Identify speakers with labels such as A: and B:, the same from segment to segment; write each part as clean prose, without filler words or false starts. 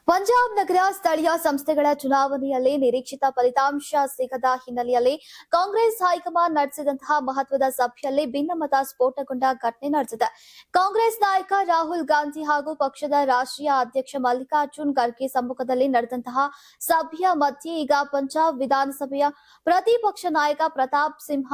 A: ಪಂಜಾಬ್ ನಗರ ಸ್ಥಳೀಯ ಸಂಸ್ಥೆಗಳ ಚುನಾವಣೆಯಲ್ಲಿ ನಿರೀಕ್ಷಿತ ಫಲಿತಾಂಶ ಸಿಗದ ಹಿನ್ನೆಲೆಯಲ್ಲಿ ಕಾಂಗ್ರೆಸ್ ಹೈಕಮಾಂಡ್ ನಡೆಸಿದಂತಹ ಮಹತ್ವದ ಸಭೆಯಲ್ಲಿ ಭಿನ್ನಮತ ಸ್ಫೋಟಗೊಂಡ ಘಟನೆ ನಡೆದಿದೆ. ಕಾಂಗ್ರೆಸ್ ನಾಯಕ ರಾಹುಲ್ ಗಾಂಧಿ ಹಾಗೂ ಪಕ್ಷದ ರಾಷ್ಟ್ರೀಯ ಅಧ್ಯಕ್ಷ ಮಲ್ಲಿಕಾರ್ಜುನ್ ಖರ್ಗೆ ಸಮ್ಮುಖದಲ್ಲಿ ನಡೆದಂತಹ ಸಭೆಯ ಮಧ್ಯೆ ಈಗ ಪಂಜಾಬ್ ವಿಧಾನಸಭೆಯ ಪ್ರತಿಪಕ್ಷ ನಾಯಕ ಪ್ರತಾಪ್ ಸಿಂಹ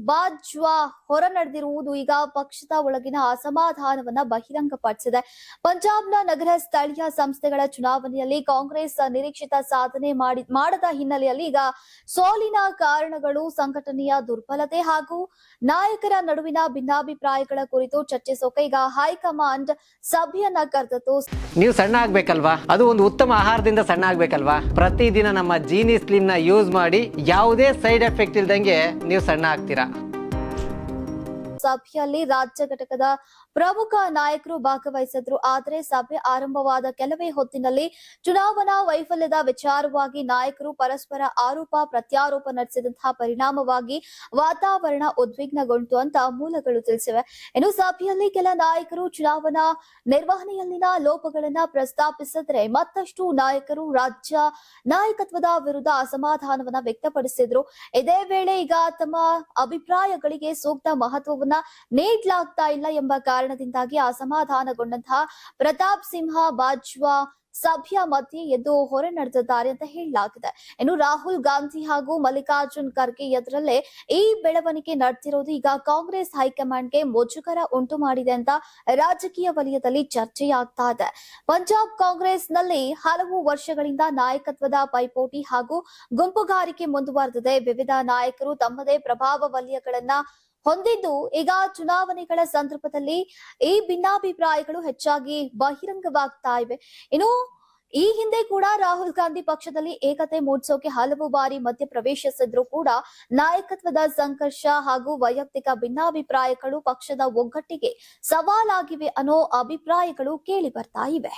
A: ಬಾಜ್ವಾ ಹೊರ ನಡೆದಿರುವುದು ಈಗ ಪಕ್ಷದ ಒಳಗಿನ ಅಸಮಾಧಾನವನ್ನ ಬಹಿರಂಗಪಡಿಸಿದೆ. ಪಂಜಾಬ್ನ ನಗರ ಸ್ಥಳೀಯ ಸಂಸ್ಥೆಗಳ ಚುನಾವಣೆಯಲ್ಲಿ ಕಾಂಗ್ರೆಸ್ ನಿರೀಕ್ಷಿತ ಸಾಧನೆ ಮಾಡದ ಹಿನ್ನೆಲೆಯಲ್ಲಿ ಈಗ ಸೋಲಿನ ಕಾರಣಗಳು, ಸಂಘಟನೆಯ ದುರ್ಬಲತೆ ಹಾಗೂ ನಾಯಕರ ನಡುವಿನ ಭಿನ್ನಾಭಿಪ್ರಾಯಗಳ ಕುರಿತು ಚರ್ಚಿಸೋಕೆ ಈಗ ಹೈಕಮಾಂಡ್ ಸಭೆಯನ್ನ ಕರೆದಿತ್ತು.
B: ನೀವು ಸಣ್ಣ ಆಗ್ಬೇಕಲ್ವಾ? ಅದು ಒಂದು ಉತ್ತಮ ಆಹಾರದಿಂದ ಸಣ್ಣ ಆಗ್ಬೇಕಲ್ವಾ? ಪ್ರತಿದಿನ ನಮ್ಮ ಜೀನಿ ಸ್ಲಿಮ್ ನ ಯೂಸ್ ಮಾಡಿ ಯಾವುದೇ ಸೈಡ್ ಎಫೆಕ್ಟ್ ಇಲ್ದಂಗೆ ನೀವು ಸಣ್ಣ ಆಗ್ತೀರಾ.
A: ಸಭೆಯಲ್ಲಿ ರಾಜ್ಯ ಘಟಕದ ಪ್ರಮುಖ ನಾಯಕರು ಭಾಗವಹಿಸಿದ್ರು. ಆದರೆ ಸಭೆ ಆರಂಭವಾದ ಕೆಲವೇ ಹೊತ್ತಿನಲ್ಲಿ ಚುನಾವಣಾ ವೈಫಲ್ಯದ ವಿಚಾರವಾಗಿ ನಾಯಕರು ಪರಸ್ಪರ ಆರೋಪ ಪ್ರತ್ಯಾರೋಪ ನಡೆಸಿದಂತಹ ಪರಿಣಾಮವಾಗಿ ವಾತಾವರಣ ಉದ್ವಿಗ್ನಗೊಂಡು ಅಂತ ಮೂಲಗಳು ತಿಳಿಸಿವೆ. ಇನ್ನು ಸಭೆಯಲ್ಲಿ ಕೆಲ ನಾಯಕರು ಚುನಾವಣಾ ನಿರ್ವಹಣೆಯಲ್ಲಿನ ಲೋಪಗಳನ್ನ ಪ್ರಸ್ತಾಪಿಸಿದ್ರೆ, ಮತ್ತಷ್ಟು ನಾಯಕರು ರಾಜ್ಯ ನಾಯಕತ್ವದ ವಿರುದ್ಧ ಅಸಮಾಧಾನವನ್ನ ವ್ಯಕ್ತಪಡಿಸಿದ್ರು. ಇದೇ ವೇಳೆ ಈಗ ತಮ್ಮ ಅಭಿಪ್ರಾಯಗಳಿಗೆ ಸೂಕ್ತ ಮಹತ್ವವನ್ನ ನೀಡಲಾಗ್ತಾ ಇಲ್ಲ ಎಂಬ ಕಾರಣದಿಂದಾಗಿ ಅಸಮಾಧಾನಗೊಂಡಂತಹ ಪ್ರತಾಪ್ ಸಿಂಹ ಬಾಜ್ವಾ ಸಭೆಯ ಮಧ್ಯೆ ಎದ್ದು ಹೊರ ನಡೆದಿದ್ದಾರೆ ಅಂತ ಹೇಳಲಾಗಿದೆ. ಇನ್ನು ರಾಹುಲ್ ಗಾಂಧಿ ಹಾಗೂ ಮಲ್ಲಿಕಾರ್ಜುನ್ ಖರ್ಗೆ ಎದುರಲ್ಲೇ ಈ ಬೆಳವಣಿಗೆ ನಡೆದಿರೋದು ಈಗ ಕಾಂಗ್ರೆಸ್ ಹೈಕಮಾಂಡ್ಗೆ ಮುಜುಗರ ಉಂಟು ಮಾಡಿದೆ ಅಂತ ರಾಜಕೀಯ ವಲಯದಲ್ಲಿ ಚರ್ಚೆಯಾಗ್ತಾ ಇದೆ. ಪಂಜಾಬ್ ಕಾಂಗ್ರೆಸ್ನಲ್ಲಿ ಹಲವು ವರ್ಷಗಳಿಂದ ನಾಯಕತ್ವದ ಪೈಪೋಟಿ ಹಾಗೂ ಗುಂಪುಗಾರಿಕೆ ಮುಂದುವರೆದಿದೆ. ವಿವಿಧ ನಾಯಕರು ತಮ್ಮದೇ ಪ್ರಭಾವ ವಲಯಗಳನ್ನ ಹೊಂದಿದ್ದು, ಈಗ ಚುನಾವಣೆಗಳ ಸಂದರ್ಭದಲ್ಲಿ ಈ ಭಿನ್ನಾಭಿಪ್ರಾಯಗಳು ಹೆಚ್ಚಾಗಿ ಬಹಿರಂಗವಾಗ್ತಾ ಇವೆ. ಇನ್ನು ಈ ಹಿಂದೆ ಕೂಡ ರಾಹುಲ್ ಗಾಂಧಿ ಪಕ್ಷದಲ್ಲಿ ಏಕತೆ ಮೂಡಿಸೋಕೆ ಹಲವು ಬಾರಿ ಮಧ್ಯ ಪ್ರವೇಶಿಸಿದ್ರು ಕೂಡ ನಾಯಕತ್ವದ ಸಂಘರ್ಷ ಹಾಗೂ ವೈಯಕ್ತಿಕ ಭಿನ್ನಾಭಿಪ್ರಾಯಗಳು ಪಕ್ಷದ ಒಗ್ಗಟ್ಟಿಗೆ ಸವಾಲಾಗಿವೆ ಅನ್ನೋ ಅಭಿಪ್ರಾಯಗಳು ಕೇಳಿ ಬರ್ತಾ ಇವೆ.